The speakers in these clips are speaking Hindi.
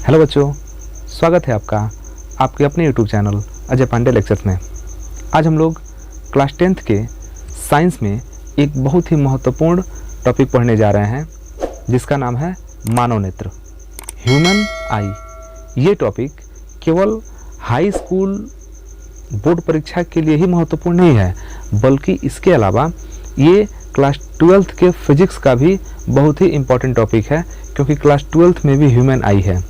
हेलो बच्चों, स्वागत है आपका आपके अपने YouTube channel Ajay Pandey lectures में। आज हम लोग क्लास 10th के साइंस में एक बहुत ही महत्वपूर्ण टॉपिक पढ़ने जा रहे हैं जिसका नाम है मानव नेत्र, ह्यूमन आई। ये टॉपिक केवल हाई स्कूल बोर्ड परीक्षा के लिए ही महत्वपूर्ण नहीं है, बल्कि इसके अलावा ये क्लास 12th के फिजिक्स का भी बहुत ही इम्पोर्टेंट टॉपिक है, क्योंकि क्लास 12th में भी ह्यूमन आई है।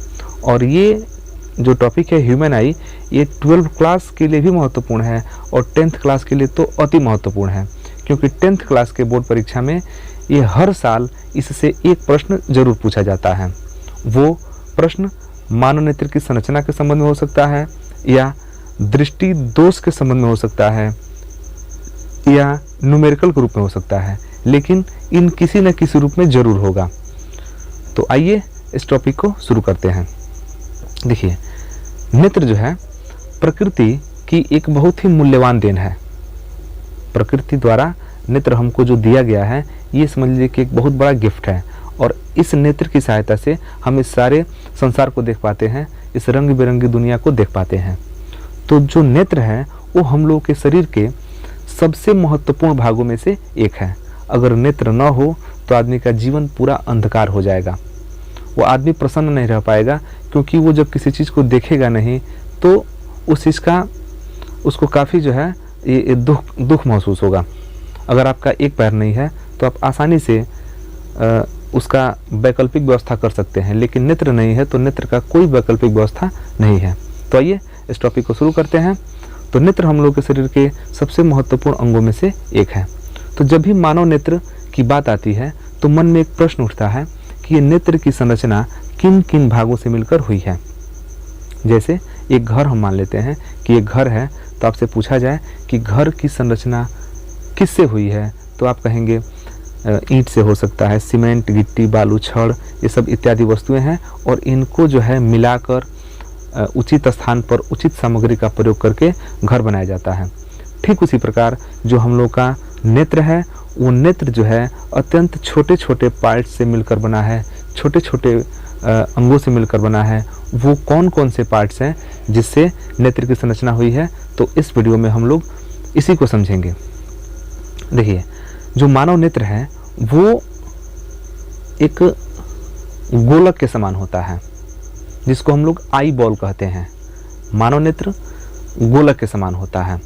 और ये जो टॉपिक है ह्यूमन आई, ये 12th क्लास के लिए भी महत्वपूर्ण है और 10th क्लास के लिए तो अति महत्वपूर्ण है, क्योंकि 10th क्लास के बोर्ड परीक्षा में ये हर साल इससे एक प्रश्न जरूर पूछा जाता है। वो प्रश्न मानव नेत्र की संरचना के संबंध में हो सकता है, या दृष्टि दोष के संबंध में हो सकता है, या न्यूमेरिकल के रूप में हो सकता है, लेकिन इन किसी न किसी रूप में जरूर होगा। तो आइए इस टॉपिक को शुरू करते हैं। देखिए, नेत्र जो है प्रकृति की एक बहुत ही मूल्यवान देन है। प्रकृति द्वारा नेत्र हमको जो दिया गया है, ये समझ लीजिए कि एक बहुत बड़ा गिफ्ट है, और इस नेत्र की सहायता से हम इस सारे संसार को देख पाते हैं, इस रंग बिरंगी दुनिया को देख पाते हैं। तो जो नेत्र है वो हम लोग के शरीर के सबसे महत्वपूर्ण भागों में से एक है। अगर नेत्र न हो तो आदमी का जीवन पूरा अंधकार हो जाएगा, वो आदमी प्रसन्न नहीं रह पाएगा, क्योंकि वो जब किसी चीज़ को देखेगा नहीं तो उस चीज़ का उसको काफ़ी जो है ये दुख महसूस होगा। अगर आपका एक पैर नहीं है तो आप आसानी से उसका वैकल्पिक व्यवस्था कर सकते हैं, लेकिन नेत्र नहीं है तो नेत्र का कोई वैकल्पिक व्यवस्था नहीं है। तो आइए इस टॉपिक को शुरू करते हैं। तो नेत्र हम लोग के शरीर के सबसे महत्वपूर्ण अंगों में से एक है। तो जब भी मानव नेत्र की बात आती है तो मन में एक प्रश्न उठता है कि ये नेत्र की संरचना किन किन भागों से मिलकर हुई है। जैसे एक घर हम मान लेते हैं कि एक घर है, तो आपसे पूछा जाए कि घर की संरचना किससे हुई है, तो आप कहेंगे ईंट से हो सकता है, सीमेंट, गिट्टी, बालू, छड़, ये सब इत्यादि वस्तुएं हैं, और इनको जो है मिलाकर उचित स्थान पर उचित सामग्री का प्रयोग करके घर बनाया जाता है। ठीक उसी प्रकार जो हम लोग का नेत्र है, वो नेत्र जो है अत्यंत छोटे छोटे पार्ट से मिलकर बना है, छोटे छोटे अंगों से मिलकर बना है। वो कौन कौन से पार्ट्स हैं जिससे नेत्र की संरचना हुई है, तो इस वीडियो में हम लोग इसी को समझेंगे। देखिए, जो मानव नेत्र है वो एक गोलक के समान होता है, जिसको हम लोग आई बॉल कहते हैं। मानव नेत्र गोलक के समान होता है।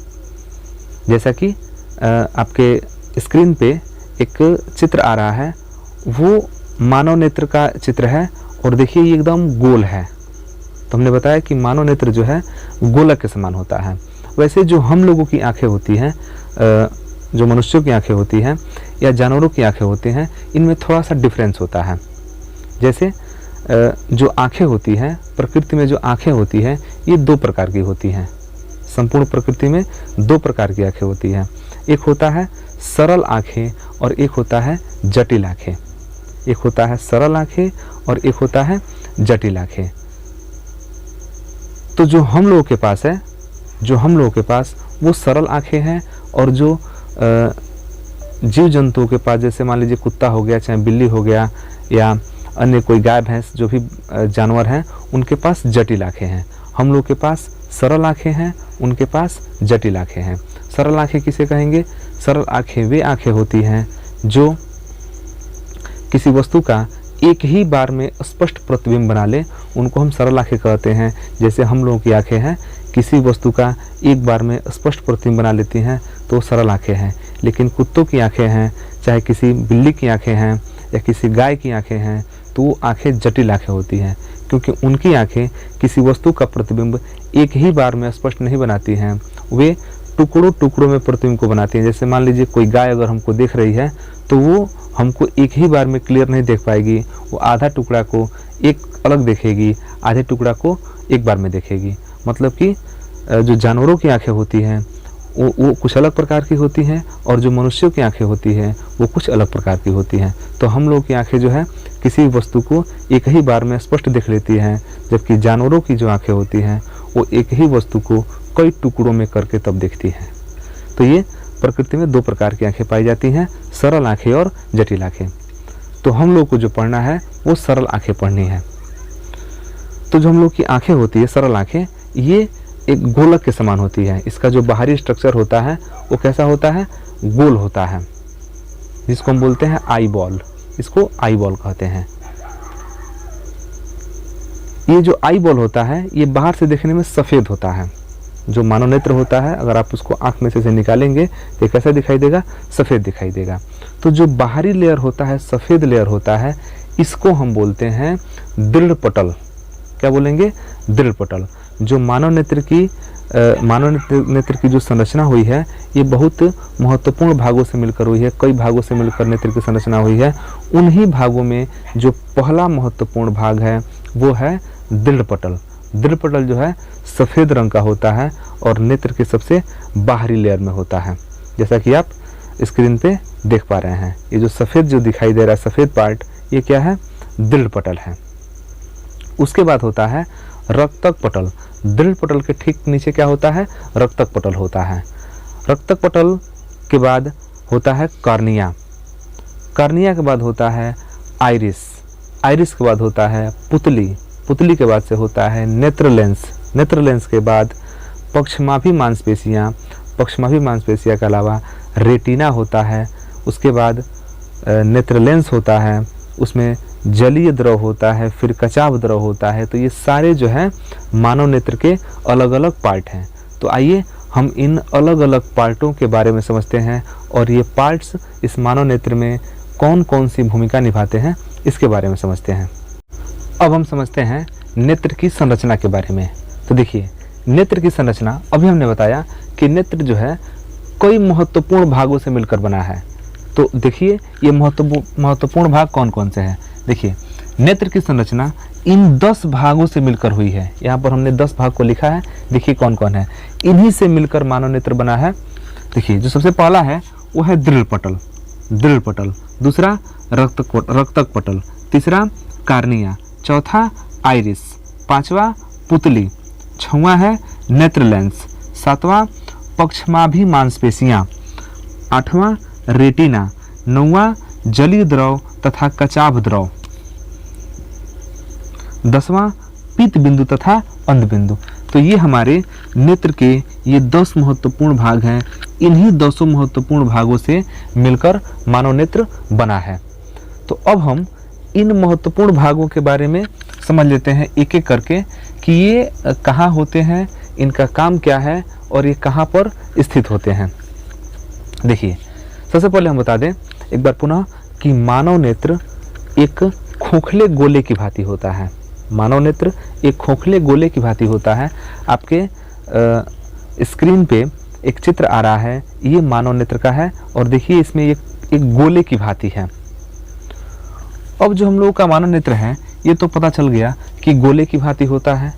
जैसा कि आपके स्क्रीन पे एक चित्र आ रहा है, वो मानव नेत्र का चित्र है, और देखिए ये एकदम गोल है। तो हमने बताया कि मानव नेत्र जो है गोलक के समान होता है। वैसे जो हम लोगों की आंखें होती हैं, जो मनुष्यों की आंखें होती हैं या जानवरों की आंखें होती हैं, इनमें थोड़ा सा डिफरेंस होता है। जैसे जो आंखें होती हैं, प्रकृति में जो आंखें होती हैं, ये दो प्रकार की होती हैं। संपूर्ण प्रकृति में दो प्रकार की आंखें होती हैं। एक होता है सरल आंखें और एक होता है जटिल आंखें। एक होता है सरल आंखें और एक होता है जटिल आंखें। तो जो हम लोगों के पास है, जो हम लोगों के पास वो सरल आंखें हैं, और जो जीव जंतुओं के पास, जैसे मान लीजिए कुत्ता हो गया, चाहे बिल्ली हो गया, या अन्य कोई गाय भैंस जो भी जानवर हैं, उनके पास जटिल आंखें हैं। हम लोग के पास सरल आंखें हैं, उनके पास जटिल आंखें हैं। सरल आंखें किसे कहेंगे? सरल आंखें वे आंखें होती हैं जो किसी वस्तु का एक ही बार में स्पष्ट प्रतिबिंब बना ले, उनको हम सरल आंखें कहते हैं। जैसे हम लोगों की आंखें हैं, किसी वस्तु का एक बार में स्पष्ट प्रतिबिंब बना लेती हैं, तो सरल आंखें हैं। लेकिन कुत्तों की आंखें हैं, चाहे किसी बिल्ली की आंखें हैं या किसी गाय की आंखें हैं, तो वो आंखें जटिल आंखें होती हैं, क्योंकि उनकी आंखें किसी वस्तु का प्रतिबिंब एक ही बार में स्पष्ट नहीं बनाती हैं, वे टुकड़ों टुकड़ों में प्रतिबिंब को बनाती हैं। जैसे मान लीजिए कोई गाय अगर हमको देख रही है, तो वो हमको एक ही बार में क्लियर नहीं देख पाएगी, वो आधा टुकड़ा को एक अलग देखेगी, आधे टुकड़ा को एक बार में देखेगी। मतलब कि जो जानवरों की आंखें होती हैं वो कुछ अलग प्रकार की होती हैं, और जो मनुष्यों की आंखें होती हैं वो कुछ अलग प्रकार की होती हैं। तो हम लोग की आंखें जो है किसी वस्तु को एक ही बार में स्पष्ट देख लेती हैं, जबकि जानवरों की जो आंखें होती हैं वो एक ही वस्तु को कई टुकड़ों में करके तब देखती हैं। तो ये प्रकृति में दो प्रकार की आंखें पाई जाती हैं, सरल आंखें और जटिल आंखें। तो हम लोग को जो पढ़ना है वो सरल आंखें पढ़नी है। तो जो हम लोग की आंखें होती है, सरल आंखें, ये एक गोलक के समान होती है। इसका जो बाहरी स्ट्रक्चर होता है वो कैसा होता है, गोल होता है, जिसको हम बोलते हैं आई बॉल। इसको आई बॉल कहते हैं। ये जो आई बॉल होता है ये बाहर से देखने में सफ़ेद होता है। जो मानव नेत्र होता है, अगर आप उसको आंख में से निकालेंगे तो कैसा दिखाई देगा, सफ़ेद दिखाई देगा। तो जो बाहरी लेयर होता है, सफ़ेद लेयर होता है, इसको हम बोलते हैं दृढ़ पटल। क्या बोलेंगे, दृढ़ पटल। जो मानव नेत्र की जो संरचना हुई है ये बहुत महत्वपूर्ण भागों से मिलकर हुई है, कई भागों से मिलकर नेत्र की संरचना हुई है। उन्हीं भागों में जो पहला महत्वपूर्ण भाग है वो है दृढ़ पटल। दृढ़ पटल जो है सफ़ेद रंग का होता है और नेत्र के सबसे बाहरी लेयर में होता है, जैसा कि आप स्क्रीन पे देख पा रहे हैं। ये जो सफ़ेद जो दिखाई दे रहा है, सफ़ेद पार्ट, ये क्या है, दृढ़ पटल है। उसके बाद होता है रक्तक पटल। दृढ़ पटल के ठीक नीचे क्या होता है, रक्तक पटल होता है। रक्तक पटल के बाद होता है कार्निया। कार्निया के बाद होता है आइरिस। आइरिस के बाद होता है पुतली। पुतली के बाद से होता है नेत्र लेंस। नेत्र लेंस के बाद पक्षमाभी मांसपेशियाँ। पक्षमाभी मांसपेशियाँ के अलावा रेटिना होता है। उसके बाद नेत्र लेंस होता है, उसमें जलीय द्रव होता है, फिर कचाव द्रव होता है। तो ये सारे जो है मानव नेत्र के अलग अलग पार्ट हैं। तो आइए हम इन अलग अलग पार्टों के बारे में समझते हैं और ये पार्ट्स इस मानव नेत्र में कौन कौन सी भूमिका निभाते हैं इसके बारे में समझते हैं। अब हम समझते हैं नेत्र की संरचना के बारे में। तो देखिए, नेत्र की संरचना, अभी हमने बताया कि नेत्र जो है कई महत्वपूर्ण भागों से मिलकर बना है। तो देखिए ये महत्वपूर्ण भाग कौन कौन से हैं। देखिए, नेत्र की संरचना इन 10 भागों से मिलकर हुई है। यहाँ पर हमने 10 भाग को लिखा है, देखिए कौन कौन है। इन्हीं से मिलकर मानव नेत्र बना है। देखिए, जो सबसे पहला है वो है दृढ़ पटल। दृढ़ पटल। दूसरा रक्तक पटल। तीसरा कार्निया। चौथा आइरिस। पांचवा पुतली। छठवां है नेत्र लेंस। सातवां पक्षमाभी मांसपेशियाँ। आठवां रेटिना। नौवां जलीय द्रव तथा कचाभ द्रव। 10वां पीत बिंदु तथा अंध बिंदु। तो ये हमारे नेत्र के ये 10 महत्वपूर्ण भाग हैं। इन्हीं 10 महत्वपूर्ण भागों से मिलकर मानव नेत्र बना है। तो अब हम इन महत्वपूर्ण भागों के बारे में समझ लेते हैं एक एक करके कि ये कहाँ होते हैं, इनका काम क्या है और ये कहाँ पर स्थित होते हैं। देखिए, सबसे पहले हम बता दें एक बार पुनः कि मानव नेत्र एक खोखले गोले की भांति होता है। मानव नेत्र एक खोखले गोले की भांति होता है। आपके स्क्रीन पे एक चित्र आ रहा है, ये मानव नेत्र का है और देखिए इसमें एक गोले की भांति है। अब जो हम लोगों का मानव नेत्र है ये तो पता चल गया कि गोले की भांति होता है,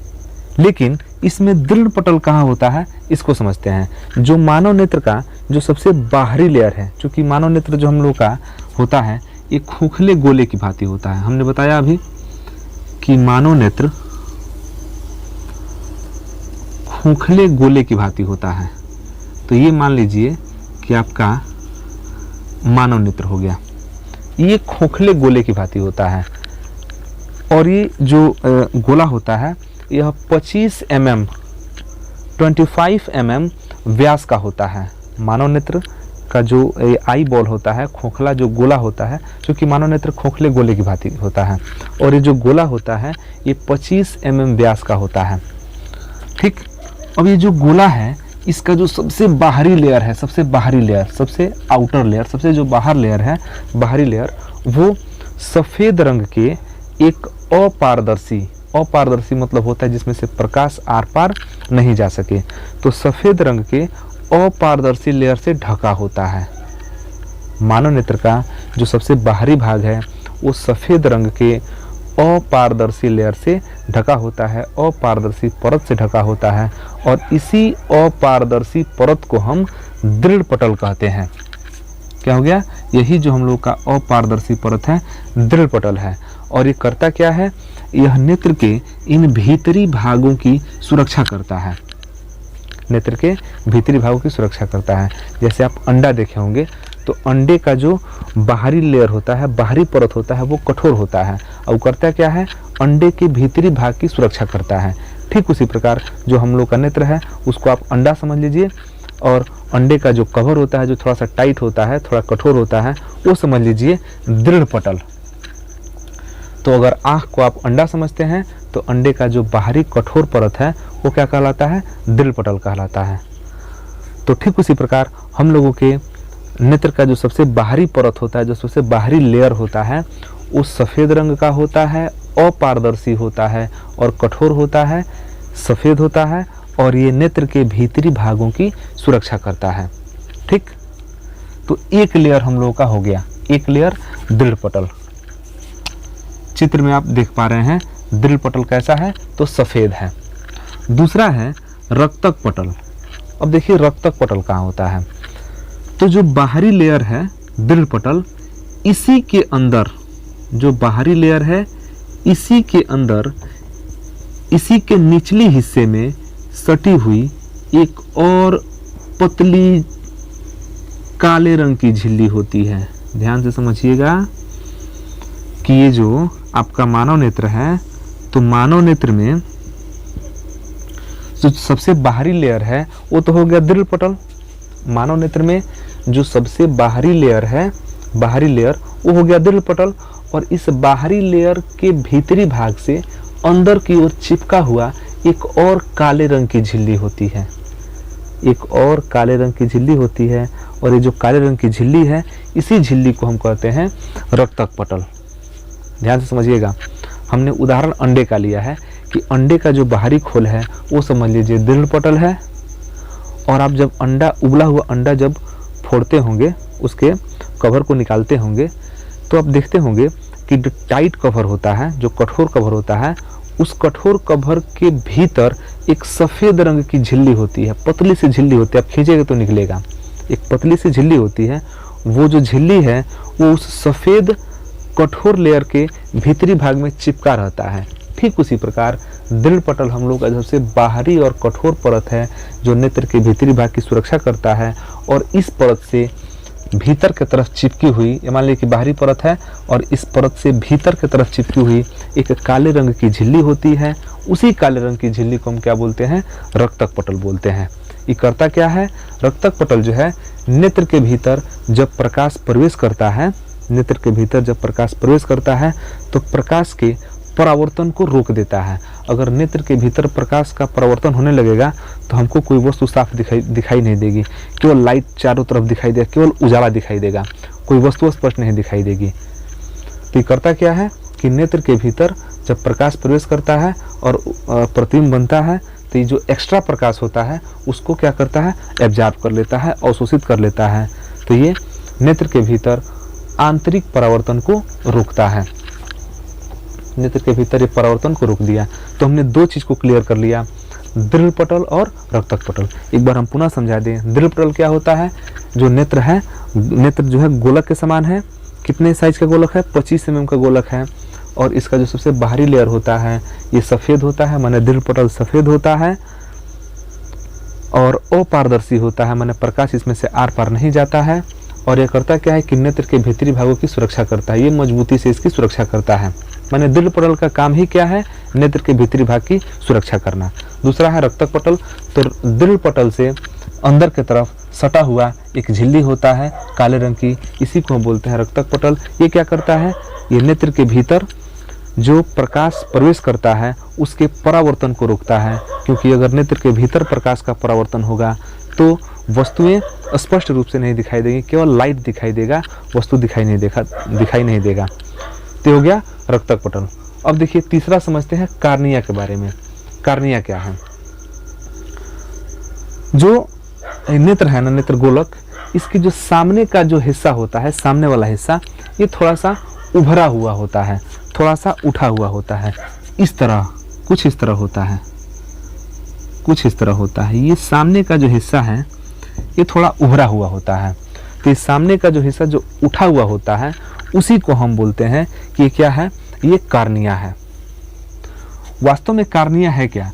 लेकिन इसमें दृढ़ पटल कहाँ होता है इसको समझते हैं। जो मानव नेत्र का जो सबसे बाहरी लेयर है, चूँकि मानव नेत्र जो हम लोग का होता है ये खोखले गोले की भांति होता है। हमने बताया अभी कि मानव नेत्र खोखले गोले की भांति होता है। तो ये मान लीजिए कि आपका मानव नेत्र हो गया, ये खोखले गोले की भांति होता है और ये जो गोला होता है यह 25 mm 25 mm व्यास का होता है। मानव नेत्र का जो आई बॉल होता है, खोखला जो गोला होता है, क्योंकि मानव नेत्र खोखले गोले की भांति होता है और ये जो गोला होता है ये 25 mm व्यास का होता है। ठीक, अब ये जो गोला है इसका जो सबसे बाहरी लेयर है, सबसे बाहरी लेयर, सबसे आउटर लेयर, सबसे जो बाहर लेयर है, बाहरी लेयर, वो सफ़ेद रंग के एक अपारदर्शी मतलब होता है जिसमें से प्रकाश आर पार नहीं जा सके। तो सफ़ेद रंग के अपारदर्शी लेयर से ढका होता है। मानव नेत्र का जो सबसे बाहरी भाग है वो सफ़ेद रंग के अपारदर्शी लेयर से ढका होता है, अपारदर्शी परत से ढका होता है और इसी अपारदर्शी परत को हम दृढ़ पटल कहते हैं। क्या हो गया, यही जो हम लोग का अपारदर्शी परत है दृढ़ पटल है। और ये करता क्या है, यह नेत्र के इन भीतरी भागों की सुरक्षा करता है। नेत्र के भीतरी भागों की सुरक्षा करता है। जैसे आप अंडा देखे होंगे तो अंडे का जो बाहरी लेयर होता है, बाहरी परत होता है, वो कठोर होता है और वो करता क्या है, अंडे के भीतरी भाग की सुरक्षा करता है। ठीक उसी प्रकार जो हम लोग का नेत्र है उसको आप अंडा समझ लीजिए, और अंडे का जो कवर होता है, जो थोड़ा सा टाइट होता है, थोड़ा कठोर होता है, वो समझ लीजिए दृढ़ पटल। तो अगर आँख को आप अंडा समझते हैं तो अंडे का जो बाहरी कठोर परत है वो क्या कहलाता है, दृढ़ पटल कहलाता है। तो ठीक उसी प्रकार हम लोगों के नेत्र का जो सबसे बाहरी परत होता है, जो सबसे बाहरी लेयर होता है, वो सफ़ेद रंग का होता है, अपारदर्शी होता है और कठोर होता है, सफ़ेद होता है, और ये नेत्र के भीतरी भागों की सुरक्षा करता है। ठीक, तो एक लेयर हम लोगों का हो गया, एक लेयर दृढ़ पटल। चित्र में आप देख पा रहे हैं दृढ़ पटल कैसा है, तो सफ़ेद है। दूसरा है रक्तक पटल। अब देखिए रक्तक पटल कहाँ होता है, तो जो बाहरी लेयर है दृढ़ पटल, इसी के अंदर जो बाहरी लेयर है, इसी के अंदर, इसी के निचली हिस्से में सटी हुई एक और पतली काले रंग की झिल्ली होती है। ध्यान से समझिएगा कि ये जो आपका मानव नेत्र है, तो मानव नेत्र में जो सबसे बाहरी लेयर है वो तो हो गया दृढ़ पटल। मानव नेत्र में जो सबसे बाहरी लेयर है, बाहरी लेयर, वो हो गया दृढ़ पटल, और इस बाहरी लेयर के भीतरी भाग से अंदर की ओर चिपका हुआ एक और काले रंग की झिल्ली होती है, एक और काले रंग की झिल्ली होती है, और ये जो काले रंग की झिल्ली है, इसी झिल्ली को हम कहते हैं रक्तक पटल। ध्यान से समझिएगा, हमने उदाहरण अंडे का लिया है कि अंडे का जो बाहरी खोल है वो समझ लीजिए दृढ़ पटल है, और आप जब अंडा, उबला हुआ अंडा जब फोड़ते होंगे, उसके कवर को निकालते होंगे, तो आप देखते होंगे कि जो टाइट कवर होता है, जो कठोर कवर होता है, उस कठोर कवर के भीतर एक सफ़ेद रंग की झिल्ली होती है, पतली सी झिल्ली होती है, आप खींचेंगे तो निकलेगा, एक पतली सी झिल्ली होती है। वो जो झिल्ली है वो उस सफ़ेद कठोर लेयर के भीतरी भाग में चिपका रहता है। ठीक उसी प्रकार दृढ़ पटल हम लोग का सबसे बाहरी और कठोर परत है, जो नेत्र के भीतरी भाग की सुरक्षा करता है, और इस परत से भीतर की तरफ चिपकी हुई, मान लीजिए कि बाहरी परत है और इस परत से भीतर की तरफ चिपकी हुई एक काले रंग की झिल्ली होती है। उसी काले रंग की झिल्ली को हम क्या बोलते हैं, रक्तक पटल बोलते हैं। ये करता क्या है, रक्तक पटल जो है नेत्र के भीतर जब प्रकाश प्रवेश करता है, नेत्र के भीतर जब प्रकाश प्रवेश करता है तो प्रकाश के परावर्तन को रोक देता है। अगर नेत्र के भीतर प्रकाश का परावर्तन होने लगेगा तो हमको कोई वस्तु साफ दिखाई नहीं देगी, केवल लाइट चारों तरफ दिखाई देगा, केवल उजाला दिखाई देगा, कोई वस्तु स्पष्ट नहीं दिखाई देगी। तो ये करता क्या है कि नेत्र के भीतर जब प्रकाश प्रवेश करता है और प्रतिबिंब बनता है, तो ये जो एक्स्ट्रा प्रकाश होता है उसको क्या करता है, एब्जॉर्ब कर लेता है, अवशोषित कर लेता है। तो ये नेत्र के भीतर आंतरिक परावर्तन को रोकता है। नेत्र के भीतर ये परावर्तन को रोक दिया। तो हमने दो चीज को क्लियर कर लिया, दृढ़ पटल और रक्तक पटल। एक बार हम पुनः समझा दें, दृढ़ पटल क्या होता है, जो नेत्र है, नेत्र जो है गोलक के समान है। कितने साइज का गोलक है, 25 mm का गोलक है, और इसका जो सबसे बाहरी लेयर होता है ये सफ़ेद होता है, माने दृढ़ पटल सफ़ेद होता है, और अपारदर्शी होता है, माने प्रकाश इसमें से आर पार नहीं जाता है। और यह करता क्या है कि नेत्र के भीतरी भागों की सुरक्षा करता है, ये मजबूती से इसकी सुरक्षा करता है। माने दृढ़ पटल का काम ही क्या है, नेत्र के भीतरी भाग की सुरक्षा करना। दूसरा है रक्तक पटल। तो दृढ़ पटल से अंदर की तरफ सटा हुआ एक झिल्ली होता है काले रंग की, इसी को हम बोलते हैं रक्तक पटल। ये क्या करता है, ये नेत्र के भीतर जो प्रकाश प्रवेश करता है उसके परावर्तन को रोकता है, क्योंकि अगर नेत्र के भीतर प्रकाश का परावर्तन होगा तो वस्तुएं स्पष्ट रूप से नहीं दिखाई देंगी, केवल लाइट दिखाई देगा, वस्तु दिखाई नहीं देगा। तो हो गया रक्तक पटल। अब देखिए तीसरा समझते हैं कार्निया के बारे में। कार्निया क्या है, जो नेत्र है ना, नेत्र गोलक, इसकी जो सामने का जो हिस्सा होता है, सामने वाला हिस्सा, ये थोड़ा सा उभरा हुआ होता है, थोड़ा सा उठा हुआ होता है, इस तरह, कुछ इस तरह होता है, कुछ इस तरह होता है। ये सामने का जो हिस्सा है ये थोड़ा उभरा हुआ होता है। तो इस सामने का जो हिस्सा जो उठा हुआ होता है उसी को हम बोलते हैं कि ये क्या है, ये कार्निया है। वास्तव में कार्निया है क्या,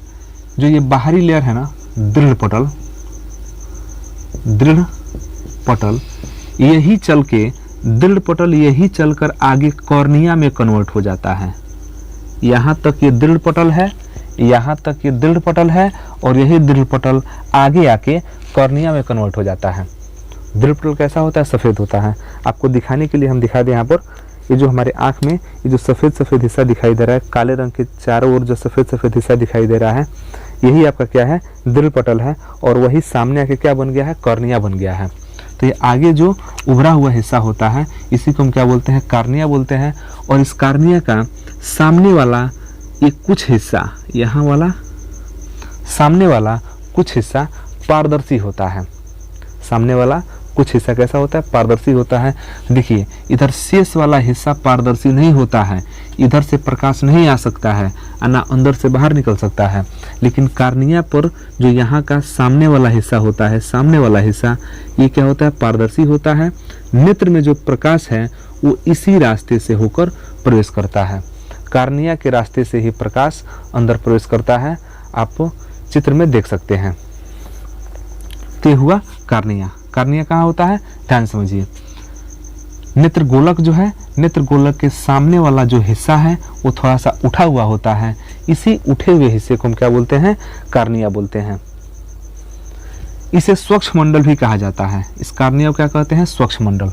जो ये बाहरी लेयर है ना, दृढ़ पटल, यही चल के दृढ़ पटल यही चलकर आगे कॉर्निया में कन्वर्ट हो जाता है। यहाँ तक ये दृढ़ पटल है, यहाँ तक ये दृढ़ पटल है, और यही दृढ़ पटल आगे आके कॉर्निया में कन्वर्ट हो जाता है। दृढ़ पटल कैसा होता है? सफ़ेद होता है। आपको दिखाने के लिए हम दिखा दें यहाँ पर, ये जो हमारे आँख में ये जो सफ़ेद सफ़ेद हिस्सा दिखाई दे रहा है, काले रंग के चारों ओर जो सफ़ेद सफ़ेद हिस्सा दिखाई दे रहा है, यही आपका क्या है? दृढ़ पटल है। और वही सामने आके क्या बन गया है? कॉर्निया बन गया है। तो ये आगे जो उभरा हुआ हिस्सा होता है, इसी को हम क्या बोलते हैं? कार्निया बोलते हैं। और इस कार्निया का सामने वाला ये कुछ हिस्सा, यहाँ वाला सामने वाला कुछ हिस्सा पारदर्शी होता है। सामने वाला कुछ हिस्सा कैसा होता है? पारदर्शी होता है। देखिए, इधर शेष वाला हिस्सा पारदर्शी नहीं होता है, इधर से प्रकाश नहीं आ सकता है, ना अंदर से बाहर निकल सकता है। लेकिन कार्निया पर जो यहाँ का सामने वाला हिस्सा होता है, सामने वाला हिस्सा, ये क्या होता है? पारदर्शी होता है। नेत्र में जो प्रकाश है वो इसी रास्ते से होकर प्रवेश करता है। कार्निया के रास्ते से ही प्रकाश अंदर प्रवेश करता है। आप चित्र में देख सकते हैं। तो ये हुआ कार्निया। कार्निया कहाँ होता है? ध्यान समझिए। नेत्र गोलक जो है, नेत्र गोलक के सामने वाला जो हिस्सा है वो थोड़ा सा उठा हुआ होता है। इसी उठे हुए हिस्से को हम क्या बोलते हैं? कार्निया बोलते हैं। इसे स्वच्छ मंडल भी कहा जाता है। इस कार्निया को क्या कहते हैं? स्वच्छ मंडल।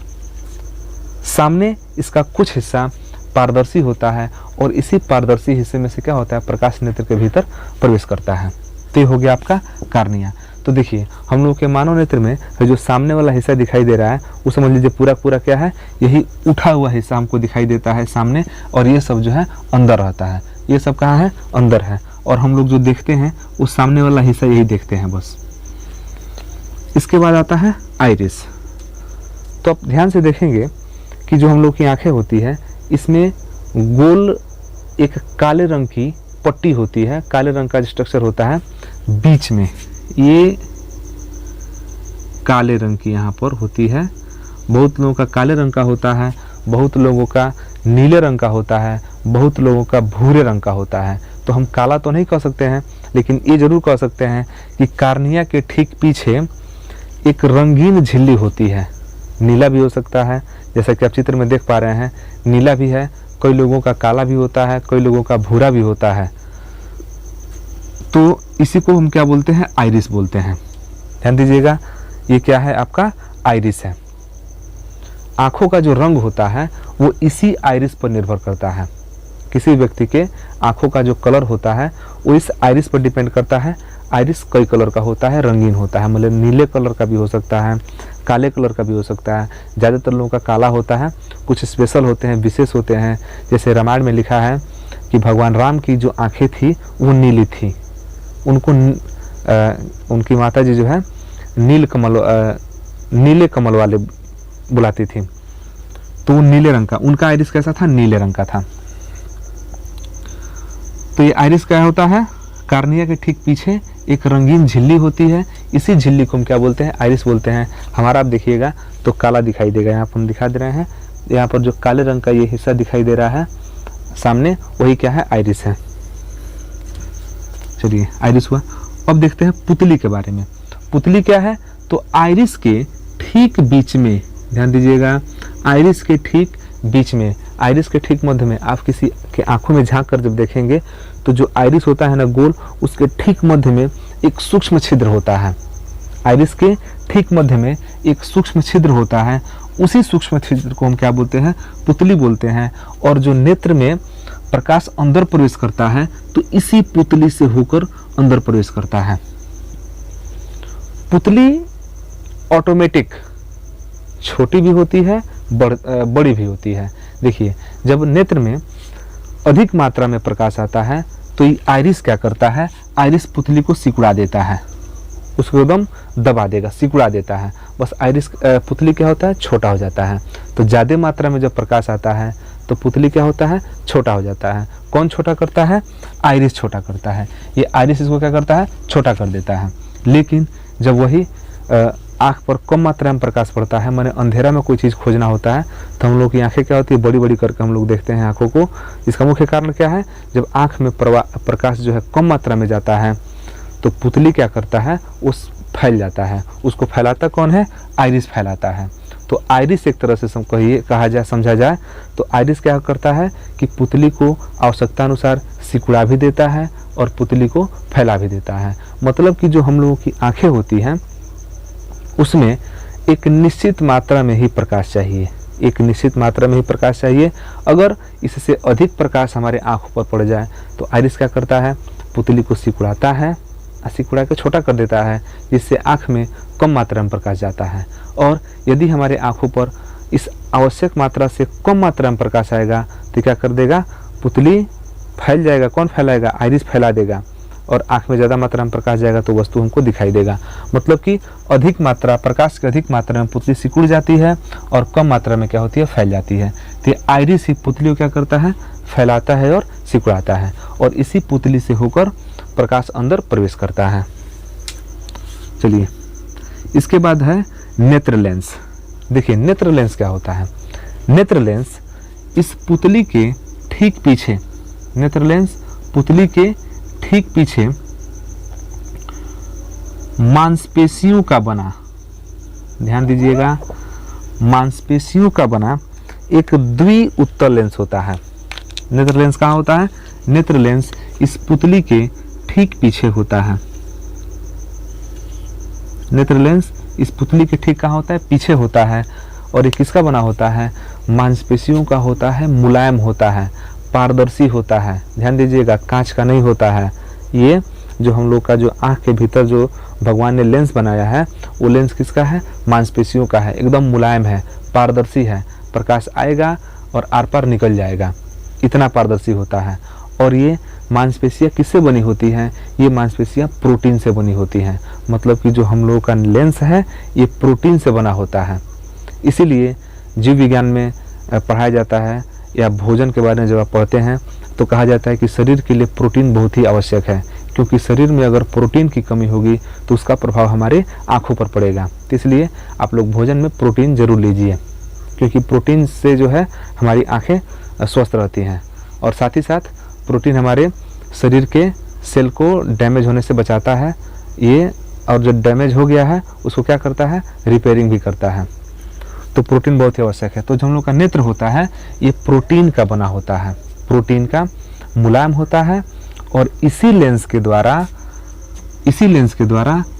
सामने इसका कुछ हिस्सा पारदर्शी होता है, और इसी पारदर्शी हिस्से में से क्या होता है? प्रकाश नेत्र के भीतर प्रवेश करता है। तो ये हो गया आपका कार्निया। तो देखिए, हम लोग के मानव नेत्र में जो सामने वाला हिस्सा दिखाई दे रहा है, वो समझ लीजिए पूरा पूरा क्या है? यही उठा हुआ हिस्सा हमको दिखाई देता है सामने, और ये सब जो है अंदर रहता है। ये सब कहाँ है? अंदर है। और हम लोग जो देखते हैं वो सामने वाला हिस्सा यही देखते हैं बस। इसके बाद आता है आइरिस। तो आप ध्यान से देखेंगे कि जो हम लोग की आंखें होती है, इसमें गोल एक काले रंग की पट्टी होती है। काले रंग का स्ट्रक्चर होता है बीच में, ये काले रंग की यहाँ पर होती है। बहुत लोगों का काले रंग का होता है, बहुत लोगों का नीले रंग का होता है, बहुत लोगों का भूरे रंग का होता है। तो हम काला तो नहीं कह सकते हैं, लेकिन ये जरूर कह सकते हैं कि कार्निया के ठीक पीछे एक रंगीन झिल्ली होती है। नीला भी हो सकता है, जैसा कि आप चित्र में देख पा रहे हैं, नीला भी है। कई लोगों का काला भी होता है, कई लोगों का भूरा भी होता है। तो इसी को हम क्या बोलते हैं? आइरिस बोलते हैं। ध्यान दीजिएगा, ये क्या है? आपका आइरिस है। आंखों का जो रंग होता है वो इसी आइरिस पर निर्भर करता है। किसी व्यक्ति के आंखों का जो कलर होता है वो इस आइरिस पर डिपेंड करता है। आइरिस कई कलर का होता है, रंगीन होता है, मतलब नीले कलर का भी हो सकता है, काले कलर का भी हो सकता है। ज़्यादातर लोगों का काला होता है, कुछ स्पेशल होते हैं, विशेष होते हैं। जैसे रामायण में लिखा है कि भगवान राम की जो आंखें थी वो नीली थी। उनको उनकी माता जी जो है नीले कमल वाले बुलाती थी, तो वो नीले रंग का, उनका आइरिस कैसा था? नीले रंग का था। तो ये आइरिस क्या होता है? कार्निया के ठीक पीछे एक रंगीन झिल्ली होती है। इसी झिल्ली को हम क्या बोलते हैं? आइरिस बोलते हैं। हमारा आप देखिएगा तो काला दिखाई देगा। यहाँ पर हम दिखा दे रहे हैं, यहाँ पर जो काले रंग का ये हिस्सा दिखाई दे रहा है सामने, वही क्या है? आइरिस है। चलिए, आइरिस हुआ। अब देखते हैं पुतली के बारे में। पुतली क्या है? तो आइरिस के ठीक बीच में, ध्यान दीजिएगा, आइरिस के ठीक बीच में, आइरिस के ठीक मध्य में, आप किसी के आंखों में झांक कर जब देखेंगे तो जो आइरिस होता है ना गोल, उसके ठीक मध्य में एक सूक्ष्म छिद्र होता है। आइरिस के ठीक मध्य में एक सूक्ष्म छिद्र होता है। उसी सूक्ष्म छिद्र को हम क्या बोलते हैं? पुतली बोलते हैं। और जो नेत्र में प्रकाश अंदर प्रवेश करता है तो इसी पुतली से होकर अंदर प्रवेश करता है। पुतली ऑटोमेटिक छोटी भी होती है, बड़ी भी होती है। देखिए, जब नेत्र में अधिक मात्रा में प्रकाश आता है तो ये आइरिस क्या करता है? आइरिस पुतली को सिकुड़ा देता है, उसको एकदम दबा देगा, सिकुड़ा देता है। बस आइरिस पुतली क्या होता है? छोटा हो जाता है। तो ज़्यादा मात्रा में जब प्रकाश आता है तो पुतली क्या होता है? छोटा हो जाता है। कौन छोटा करता है? आइरिस छोटा करता है। ये आइरिस इसको क्या करता है? छोटा कर देता है। लेकिन जब वही आँख पर कम मात्रा में प्रकाश पड़ता है, माने अंधेरा में कोई चीज़ खोजना होता है, तो हम लोग की आंखें क्या होती है? बड़ी बड़ी करके हम लोग देखते हैं आँखों को। इसका मुख्य कारण क्या है? जब आँख में प्रकाश जो है कम मात्रा में जाता है तो पुतली क्या करता है? उस फैल जाता है। उसको फैलाता कौन है? आइरिस फैलाता है। तो आइरिस एक तरह से समझा जाए तो आइरिस क्या करता है कि पुतली को आवश्यकता अनुसार सिकुड़ा भी देता है और पुतली को फैला भी देता है। मतलब कि जो हम लोगों की आंखें होती हैं उसमें एक निश्चित मात्रा में ही प्रकाश चाहिए, एक निश्चित मात्रा में ही प्रकाश चाहिए। अगर इससे अधिक प्रकाश हमारे आंखों पर पड़ जाए तो आइरिस क्या करता है, पुतली को सिकुड़ाता है, सिकुड़ा के छोटा कर देता है, जिससे आँख में कम मात्रा में प्रकाश जाता है। और यदि हमारे आँखों पर इस आवश्यक मात्रा से कम मात्रा में प्रकाश आएगा तो क्या कर देगा, पुतली फैल जाएगा। कौन फैलाएगा, आइरिस फैला देगा। और आँख में ज़्यादा मात्रा में प्रकाश जाएगा तो वस्तु हमको दिखाई देगा। मतलब कि अधिक मात्रा, प्रकाश की अधिक मात्रा में पुतली सिकुड़ जाती है और कम मात्रा में क्या होती है, फैल जाती है। तो आइरिस ही पुतली को क्या करता है, फैलाता है और सिकुड़ाता है, और इसी पुतली से होकर प्रकाश अंदर प्रवेश करता है। चलिए, इसके बाद है नेत्र लेंस। देखिए नेत्र लेंस क्या होता है। नेत्र लेंस इस पुतली के ठीक पीछे, नेत्र लेंस पुतली के ठीक पीछे मांसपेशियों का बना, ध्यान दीजिएगा, मांसपेशियों का बना एक द्विउत्तल लेंस होता है। नेत्र लेंस कहाँ होता है, नेत्र लेंस इस पुतली के ठीक पीछे होता है। नेत्र लेंस इस पुतली के ठीक कहाँ होता है, पीछे होता है। और ये किसका बना होता है, मांसपेशियों का होता है, मुलायम होता है, पारदर्शी होता है। ध्यान दीजिएगा, कांच का नहीं होता है। ये जो हम लोग का जो आँख के भीतर जो भगवान ने लेंस बनाया है वो लेंस किसका है, मांसपेशियों का है। एकदम मुलायम है, पारदर्शी है, प्रकाश आएगा और आर पार निकल जाएगा, इतना पारदर्शी होता है। और ये मांसपेशियाँ किससे बनी होती हैं, ये मांसपेशियाँ प्रोटीन से बनी होती हैं। मतलब कि जो हम लोगों का लेंस है ये प्रोटीन से बना होता है। इसीलिए जीव विज्ञान में पढ़ाया जाता है, या भोजन के बारे में जब आप पढ़ते हैं तो कहा जाता है कि शरीर के लिए प्रोटीन बहुत ही आवश्यक है, क्योंकि शरीर में अगर प्रोटीन की कमी होगी तो उसका प्रभाव हमारे आँखों पर पड़ेगा। तो इसलिए आप लोग भोजन में प्रोटीन जरूर लीजिए, क्योंकि प्रोटीन से जो है हमारी आँखें स्वस्थ रहती हैं। और साथ ही साथ प्रोटीन हमारे शरीर के सेल को डैमेज होने से बचाता है ये, और जो डैमेज हो गया है उसको क्या करता है, रिपेयरिंग भी करता है। तो प्रोटीन बहुत ही आवश्यक है। तो जो हम लोग का नेत्र होता है ये प्रोटीन का बना होता है, प्रोटीन का, मुलायम होता है। और इसी लेंस के द्वारा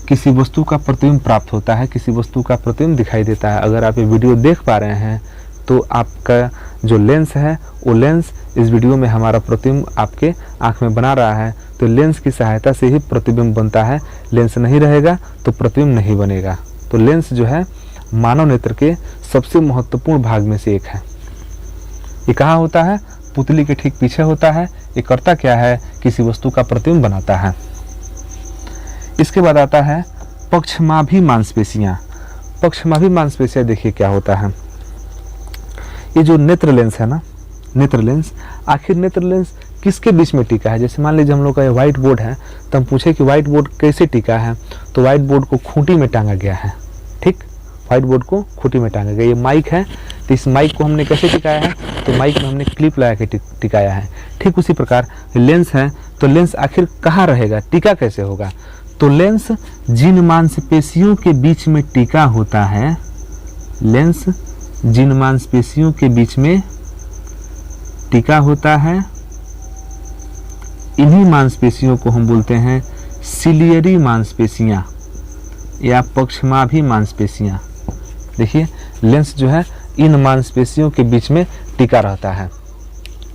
किसी वस्तु का प्रतिबिंब प्राप्त होता है, किसी वस्तु का प्रतिबिंब दिखाई देता है। अगर आप ये वीडियो देख पा रहे हैं तो आपका जो लेंस है वो लेंस इस वीडियो में हमारा प्रतिबिंब आपके आँख में बना रहा है। तो लेंस की सहायता से ही प्रतिबिंब बनता है, लेंस नहीं रहेगा तो प्रतिबिंब नहीं बनेगा। तो लेंस जो है मानव नेत्र के सबसे महत्वपूर्ण भाग में से एक है। ये कहाँ होता है, पुतली के ठीक पीछे होता है। ये करता क्या है, किसी वस्तु का प्रतिबिंब बनाता है। इसके बाद आता है पक्षमाभी मांसपेशियां। पक्षमाभी मांसपेशियां देखिए क्या होता है। ये जो नेत्र लेंस है ना, नेत्र लेंस, आखिर नेत्र लेंस किसके बीच में टिका है। जैसे मान लीजिए हम लोग का ये व्हाइट बोर्ड है, तो हम पूछे कि व्हाइट बोर्ड कैसे टिका है, तो व्हाइट बोर्ड को खूंटी में टांगा गया है। ठीक, व्हाइट बोर्ड को खूंटी में टांगा गया। ये माइक है, तो इस माइक को हमने कैसे टिकाया है, तो माइक में हमने क्लिप लगा के टिकाया है। ठीक उसी प्रकार लेंस है, तो लेंस आखिर कहाँ रहेगा, टिका कैसे होगा। तो लेंस जिन मांसपेशियों के बीच में टिका होता है, लेंस जिन मांसपेशियों के बीच में टिका होता है, इन्हीं मांसपेशियों को हम बोलते हैं सिलियरी मांसपेशियां या पक्षमाभी मांसपेशियां। देखिए लेंस जो है इन मांसपेशियों के बीच में टिका रहता है।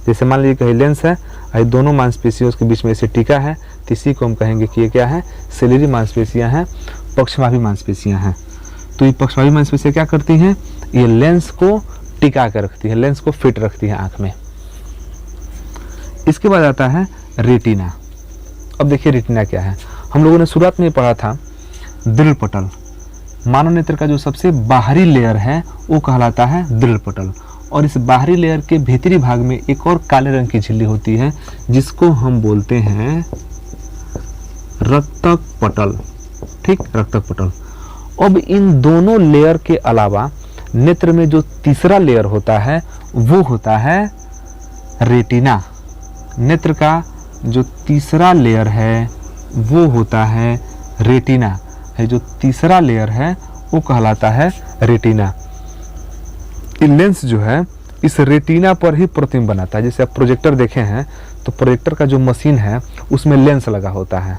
जैसे मान लीजिए कहीं लेंस है, दोनों मांसपेशियों के बीच में इसे टिका है, तो इसी को हम कहेंगे कि ये क्या है, सिलियरी मांसपेशियां हैं, पक्षमाभी मांसपेशियां हैं। तो ये पक्षमाभी मांसपेशियां क्या करती हैं, ये लेंस को टिका कर रखती है, लेंस को फिट रखती है आंख में। इसके बाद आता है रेटिना। अब देखिए रेटिना क्या है। हम लोगों ने शुरुआत में पढ़ा था दृढ़ पटल। मानव नेत्र का जो सबसे बाहरी लेयर है वो कहलाता है दृढ़ पटल, और इस बाहरी लेयर के भीतरी भाग में एक और काले रंग की झिल्ली होती है जिसको हम बोलते हैं रक्तक पटल। ठीक, रक्तक पटल। अब इन दोनों लेयर के अलावा नेत्र में जो तीसरा लेयर होता है वो होता है रेटिना। नेत्र का जो तीसरा लेयर है वो होता है रेटिना। है जो तीसरा लेयर है वो कहलाता है रेटिना। ये लेंस जो है इस रेटिना पर ही प्रतिबिंब बनाता है। जैसे आप प्रोजेक्टर देखे हैं तो प्रोजेक्टर का जो मशीन है उसमें लेंस लगा होता है।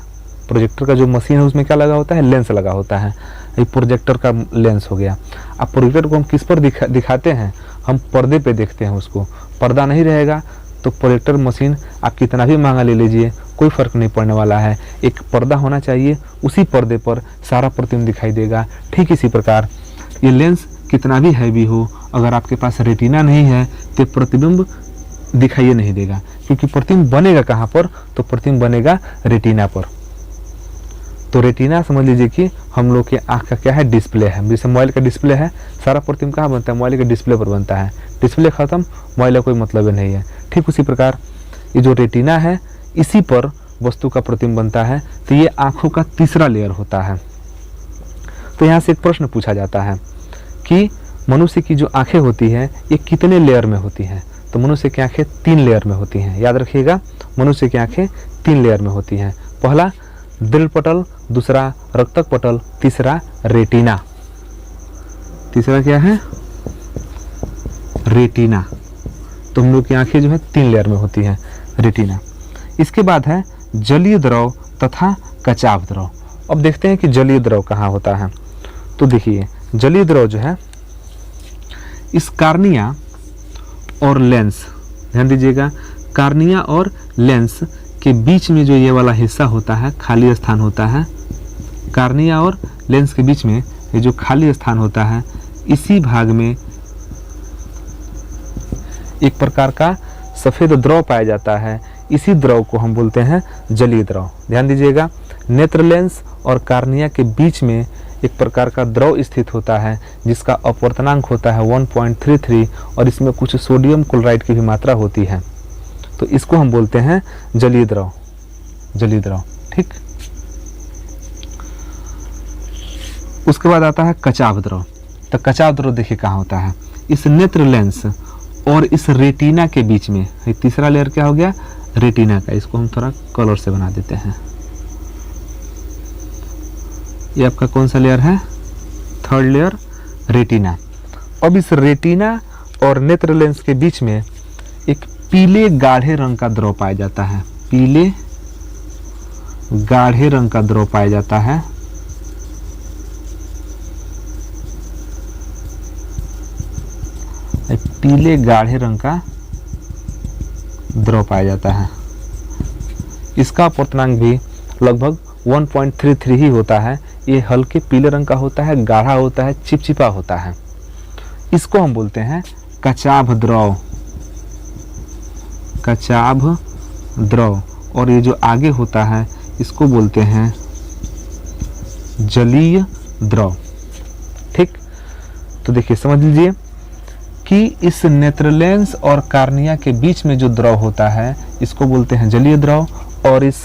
प्रोजेक्टर का जो मशीन है उसमें क्या लगा होता है, लेंस लगा होता है। ये प्रोजेक्टर का लेंस हो गया। अब प्रोजेक्टर को हम किस पर दिखाते हैं, हम पर्दे पे देखते हैं उसको। पर्दा नहीं रहेगा तो प्रोजेक्टर मशीन आप कितना भी महंगा ले लीजिए कोई फ़र्क नहीं पड़ने वाला है। एक पर्दा होना चाहिए, उसी पर्दे पर सारा प्रतिबिंब दिखाई देगा। ठीक इसी प्रकार ये लेंस कितना भी हैवी हो, अगर आपके पास रेटिना नहीं है तो प्रतिबिंब दिखाई नहीं देगा, क्योंकि प्रतिबिंब बनेगा कहाँ पर, तो प्रतिबिंब बनेगा रेटिना पर। तो रेटिना समझ लीजिए कि हम लोग के आँख का क्या है, डिस्प्ले है। जैसे मोबाइल का डिस्प्ले है, सारा प्रतिबिंब कहाँ बनता है, मोबाइल के डिस्प्ले पर बनता है। डिस्प्ले खत्म, मोबाइल का कोई मतलब नहीं है। ठीक उसी प्रकार ये जो रेटिना है इसी पर वस्तु का प्रतिबिंब बनता है। तो ये आँखों का तीसरा लेयर होता है। तो यहाँ से एक प्रश्न पूछा जाता है कि मनुष्य की जो आंखें होती हैं ये कितने लेयर में होती हैं। तो मनुष्य की आंखें 3 लेयर में होती हैं। याद रखिएगा, मनुष्य की आंखें 3 लेयर में होती हैं। पहला दृढ़ पटल, दूसरा रक्तक पटल, तीसरा रेटिना। तीसरा क्या है, रेटिना। तो हम लोग की आंखें जो है 3 लेयर में होती हैं, रेटिना। इसके बाद है जलीय द्रव तथा कचाव द्रव। अब देखते हैं कि जलीय द्रव कहाँ होता है। तो देखिए जलीय द्रव जो है इस कार्निया और लेंस, ध्यान दीजिएगा, कार्निया और लेंस के बीच में जो ये वाला हिस्सा होता है, खाली स्थान होता है, कार्निया और लेंस के बीच में ये जो खाली स्थान होता है, इसी भाग में एक प्रकार का सफ़ेद द्रव पाया जाता है। इसी द्रव को हम बोलते हैं जलीय द्रव। ध्यान दीजिएगा, नेत्र लेंस और कार्निया के बीच में एक प्रकार का द्रव स्थित होता है जिसका अपवर्तनांक होता है 1.33 और इसमें कुछ सोडियम क्लोराइड की भी मात्रा होती है। तो इसको हम बोलते हैं जलीय द्रव, जलीय द्रव। ठीक, उसके बाद आता है कचाव द्रव। तो कचाव द्रव देखिए कहाँ होता है, इस नेत्र लेंस और इस रेटिना के बीच में। तीसरा लेयर क्या हो गया, रेटिना का। इसको हम थोड़ा कलर से बना देते हैं। ये आपका कौन सा लेयर है, थर्ड लेयर, रेटिना। अब इस रेटिना और नेत्र लेंस के बीच में एक पीले गाढ़े रंग का द्रव पाया जाता है। पीले गाढ़े रंग का द्रव पाया जाता है। पीले गाढ़े रंग का द्रव पाया जाता है। इसका अपवर्तनांक भी लगभग 1.33 ही होता है। ये हल्के पीले रंग का होता है, गाढ़ा होता है, चिपचिपा होता है। इसको हम बोलते हैं कचाभ द्रव, कचाभ द्रव। और ये जो आगे होता है इसको बोलते हैं जलीय द्रव। ठीक, तो देखिए समझ लीजिए कि इस नेत्र लेंस और कार्निया के बीच में जो द्रव होता है इसको बोलते हैं जलीय द्रव, और इस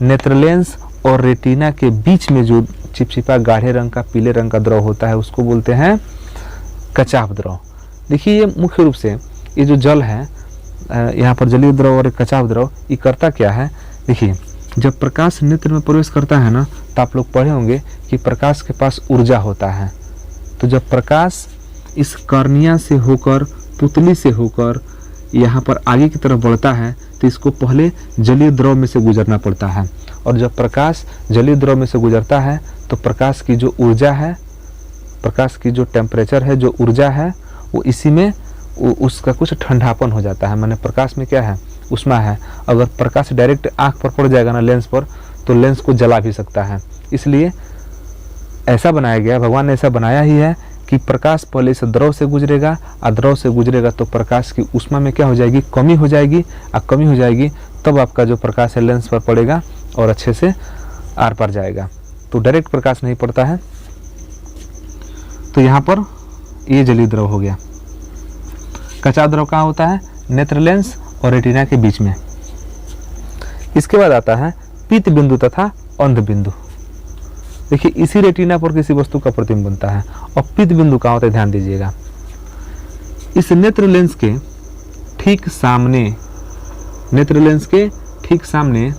नेत्र लेंस और रेटिना के बीच में जो चिपचिपा गाढ़े रंग का पीले रंग का द्रव होता है उसको बोलते हैं कचाव द्रव। देखिए ये मुख्य रूप से ये जो जल है, यहाँ पर जलीय द्रव और कचाव द्रव, ये करता क्या है। देखिए जब प्रकाश नेत्र में प्रवेश करता है ना, तो आप लोग पढ़े होंगे कि प्रकाश के पास ऊर्जा होता है। तो जब प्रकाश इस कर्निया से होकर, पुतली से होकर यहाँ पर आगे की तरफ बढ़ता है तो इसको पहले जलीय द्रव में से गुजरना पड़ता है। और जब प्रकाश जलीय द्रव में से गुजरता है तो प्रकाश की जो ऊर्जा है, प्रकाश की जो टेम्परेचर है, जो ऊर्जा है, वो इसी में उसका कुछ ठंडापन हो जाता है। माने प्रकाश में क्या है, उष्मा है। अगर प्रकाश डायरेक्ट आँख पर पड़ जाएगा ना, लेंस पर, तो लेंस को जला भी सकता है। इसलिए ऐसा बनाया गया, भगवान ने ऐसा बनाया ही है कि प्रकाश पहले इस द्रव से गुजरेगा, और द्रव से गुजरेगा तो प्रकाश की ऊष्मा में क्या हो जाएगी, कमी हो जाएगी। और कमी हो जाएगी तब आपका जो प्रकाश है लेंस पर पड़ेगा और अच्छे से आर पार जाएगा। तो डायरेक्ट प्रकाश नहीं पड़ता है। तो यहाँ पर ये जलीय द्रव हो गया। कचाव द्रव कहाँ होता है, नेत्र लेंस और रेटिना के बीच में। इसके बाद आता है पीत बिंदु तथा अंध बिंदु। देखिए इसी रेटिना पर किसी वस्तु का प्रतिबिंब बनता है। और पीत बिंदु कहाँ होता है, ध्यान दीजिएगा, इस नेत्र लेंस के ठीक सामने, नेत्र लेंस के ठीक सामने,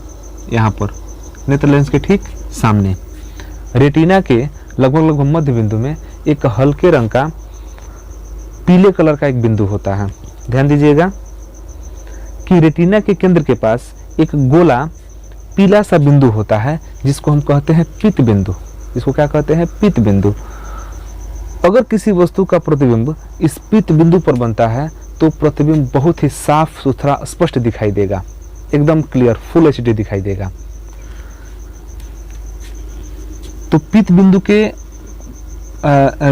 यहाँ पर नेत्र लेंस के ठीक सामने रेटिना के लगभग मध्य बिंदु में एक हल्के रंग का पीले कलर का एक बिंदु होता है। ध्यान दीजिएगा कि रेटिना के केंद्र के पास एक गोला पीला सा बिंदु होता है जिसको हम कहते हैं पीत बिंदु। इसको क्या कहते हैं? पीत बिंदु। अगर किसी वस्तु का प्रतिबिंब इस पीत बिंदु पर बनता है तो प्रतिबिंब बहुत ही साफ सुथरा स्पष्ट दिखाई देगा, एकदम क्लियर, फुल एचडी दिखाई देगा। तो पीत बिंदु के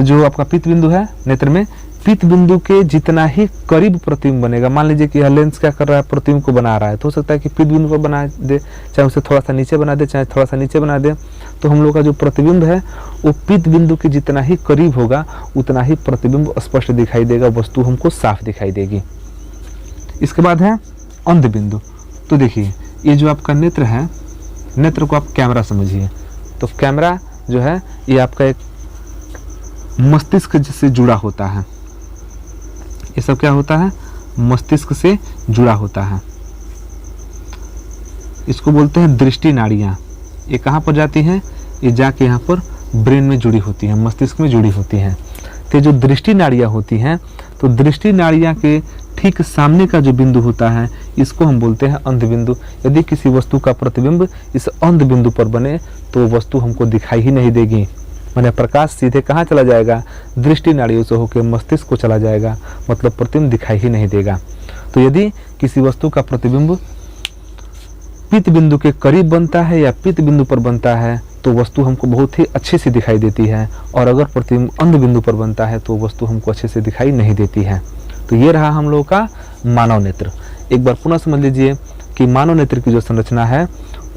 जो आपका पीत बिंदु है नेत्र में, पीत बिंदु के जितना ही करीब प्रतिबिंब बनेगा, मान लीजिए कि यह लेंस क्या कर रहा है, प्रतिबिंब को बना रहा है, तो हो सकता है कि पीत बिंदु पर बना दे, चाहे उसे थोड़ा सा नीचे बना दे, चाहे थोड़ा सा नीचे बना दे, तो हम लोग का जो प्रतिबिंब है वो पीत बिंदु के जितना ही करीब होगा उतना ही प्रतिबिंब स्पष्ट दिखाई देगा, वस्तु हमको साफ दिखाई देगी। इसके बाद है अंध बिंदु। तो देखिए ये जो आपका नेत्र है, नेत्र को आप कैमरा समझिए। तो कैमरा जो है ये आपका एक मस्तिष्क से जुड़ा होता है। ये सब क्या होता है? मस्तिष्क से जुड़ा होता है। इसको बोलते हैं दृष्टि नाड़ियाँ। ये कहाँ पर जाती हैं? ये जाके यहाँ पर ब्रेन में जुड़ी होती हैं, मस्तिष्क में जुड़ी होती हैं। तो जो दृष्टि नाड़ियाँ होती हैं, तो दृष्टि नाड़ियाँ के ठीक सामने का जो बिंदु होता है इसको हम बोलते हैं अंध बिंदु। यदि किसी वस्तु का प्रतिबिंब इस अंध बिंदु पर बने तो वस्तु हमको दिखाई ही नहीं देगी, माने प्रकाश सीधे कहाँ चला जाएगा? दृष्टि नाड़ियों से होकर मस्तिष्क को चला जाएगा, मतलब प्रतिबिंब दिखाई ही नहीं देगा। तो यदि किसी वस्तु का प्रतिबिंब पीत बिंदु के करीब बनता है या पीत बिंदु पर बनता है तो वस्तु हमको बहुत ही अच्छे से दिखाई देती है, और अगर प्रतिबिंब अंध बिंदु पर बनता है तो वस्तु हमको अच्छे से दिखाई नहीं देती है। तो ये रहा हम लोगों का मानव नेत्र। एक बार पुनः समझ लीजिए कि मानव नेत्र की जो संरचना है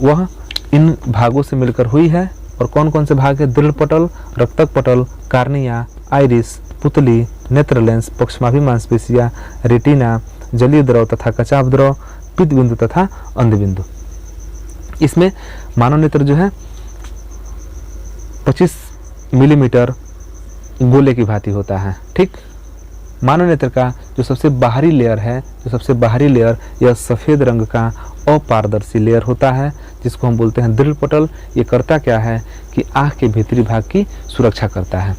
वह इन भागों से मिलकर हुई है। और कौन कौन से भाग है? दृढ़ पटल, रक्तक पटल, कार्निया, आइरिस, पुतली, नेत्र लेंस, पक्षमाभी मांसपेशियां, रेटिना, जलीय द्रव तथा कचाव द्रव, पीत बिंदु तथा अंध बिंदु। इसमें मानव नेत्र जो है 25 मिलीमीटर गोले की भांति होता है। ठीक, मानव नेत्र का जो सबसे बाहरी लेयर है, जो सबसे बाहरी लेयर यह सफ़ेद रंग का अपारदर्शी लेयर होता है जिसको हम बोलते हैं दृढ़ पटल। ये करता क्या है कि आँख के भीतरी भाग की सुरक्षा करता है।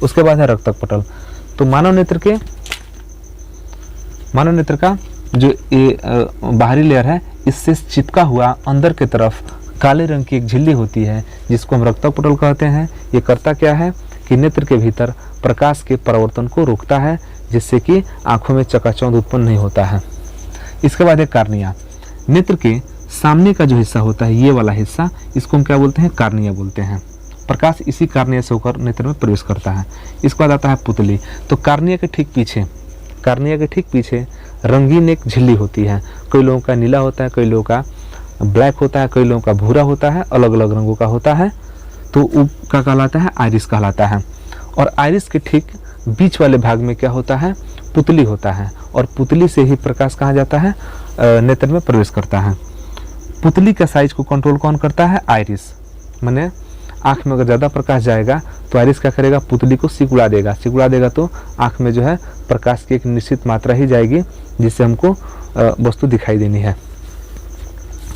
उसके बाद है रक्तक पटल। तो मानव नेत्र का जो ये बाहरी लेयर है इससे चिपका हुआ अंदर की तरफ काले रंग की एक झिल्ली होती है जिसको हम रक्तक पटल कहते हैं। ये करता क्या है कि नेत्र के भीतर प्रकाश के परावर्तन को रोकता है जिससे कि आंखों में चकाचौंध उत्पन्न नहीं होता है। इसके बाद है कार्निया। नेत्र के सामने का जो हिस्सा होता है, ये वाला हिस्सा, इसको हम क्या बोलते हैं? कार्निया बोलते हैं। प्रकाश इसी कार्निया से होकर नेत्र में प्रवेश करता है। इसके बाद आता है पुतली। तो कार्निया के ठीक पीछे रंगीन एक झिल्ली होती है। कई लोगों का नीला होता है, कई लोगों का ब्लैक होता है, कई लोगों का भूरा होता है, अलग अलग रंगों का होता है। तो वो क्या कहलाता है? आइरिस कहलाता है। और आइरिस के ठीक बीच वाले भाग में क्या होता है? पुतली होता है। और पुतली से ही प्रकाश कहाँ जाता है? नेत्र में प्रवेश करता है। पुतली का साइज को कंट्रोल कौन करता है? आइरिस। माने आँख में अगर ज़्यादा प्रकाश जाएगा तो आइरिस क्या करेगा? पुतली को सिकुड़ा देगा तो आँख में जो है प्रकाश की एक निश्चित मात्रा ही जाएगी जिससे हमको वस्तु दिखाई देनी है।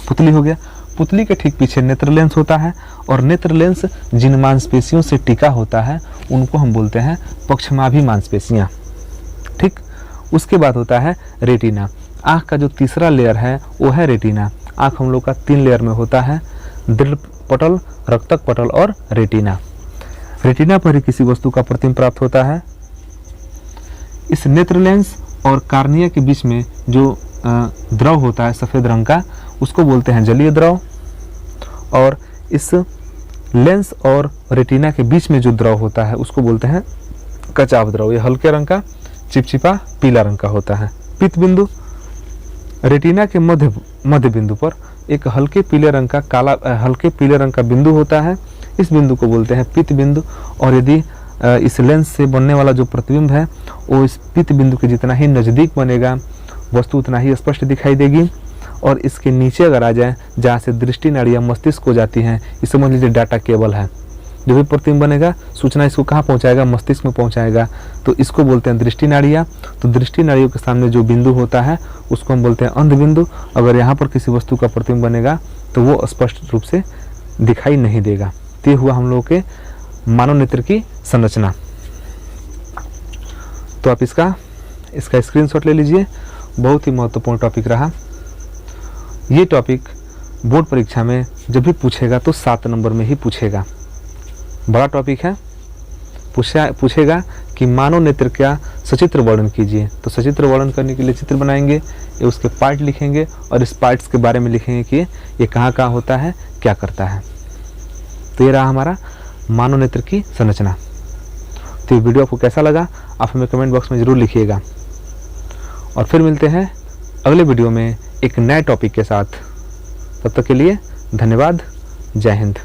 पुतली हो गया। पुतली के ठीक पीछे नेत्र लेंस होता है, और नेत्र लेंस जिन मांसपेशियों से टिका होता है उनको हम बोलते हैं पक्षमाभी मांसपेशियाँ। ठीक, उसके बाद होता है रेटिना। आँख का जो तीसरा लेयर है वो है रेटिना। आँख हम लोग का 3 लेयर में होता है, दृढ़ पटल, रक्तक पटल और रेटिना। रेटिना पर ही किसी वस्तु का प्रतिबिंब प्राप्त होता है। इस नेत्र लेंस और कार्निया के बीच में जो द्रव होता है सफ़ेद रंग का, उसको बोलते हैं जलीय द्रव। और इस लेंस और रेटिना के बीच में जो द्रव होता है उसको बोलते हैं कचाव द्रव। ये हल्के रंग का चिपचिपा पीला रंग का होता है। पीत बिंदु। रेटिना के मध्य बिंदु पर एक हल्के पीले रंग का बिंदु होता है। इस बिंदु को बोलते हैं पीत बिंदु। और यदि इस लेंस से बनने वाला जो प्रतिबिंब है वो इस पीत बिंदु के जितना ही नज़दीक बनेगा वस्तु उतना ही स्पष्ट दिखाई देगी। और इसके नीचे अगर आ जाए जहाँ से दृष्टि नाड़ियाँ मस्तिष्क को जाती हैं, इसे समझ लीजिए डाटा केबल है। जो भी प्रतिबिंब बनेगा सूचना इसको कहाँ पहुँचाएगा? मस्तिष्क में पहुँचाएगा। तो इसको बोलते हैं दृष्टि नाड़ियाँ। तो दृष्टि नाड़ियों के सामने जो बिंदु होता है उसको हम बोलते हैं अंध बिंदु। अगर यहाँ पर किसी वस्तु का प्रतिबिंब बनेगा तो वो स्पष्ट रूप से दिखाई नहीं देगा। तो ये हुआ हम लोगों के मानव नेत्र की संरचना। तो आप इसका स्क्रीनशॉट ले लीजिए। बहुत ही महत्वपूर्ण टॉपिक रहा। ये टॉपिक बोर्ड परीक्षा में जब भी पूछेगा तो 7 नंबर में ही पूछेगा। बड़ा टॉपिक है। पूछेगा कि मानव नेत्र का सचित्र वर्णन कीजिए, तो सचित्र वर्णन करने के लिए चित्र बनाएंगे, ये उसके पार्ट लिखेंगे और इस पार्ट्स के बारे में लिखेंगे कि ये कहाँ कहाँ होता है, क्या करता है। तो ये रहा हमारा मानव नेत्र की संरचना। तो ये वीडियो आपको कैसा लगा आप हमें कमेंट बॉक्स में ज़रूर लिखिएगा। और फिर मिलते हैं अगले वीडियो में एक नए टॉपिक के साथ। तब तक के लिए धन्यवाद। जय हिंद।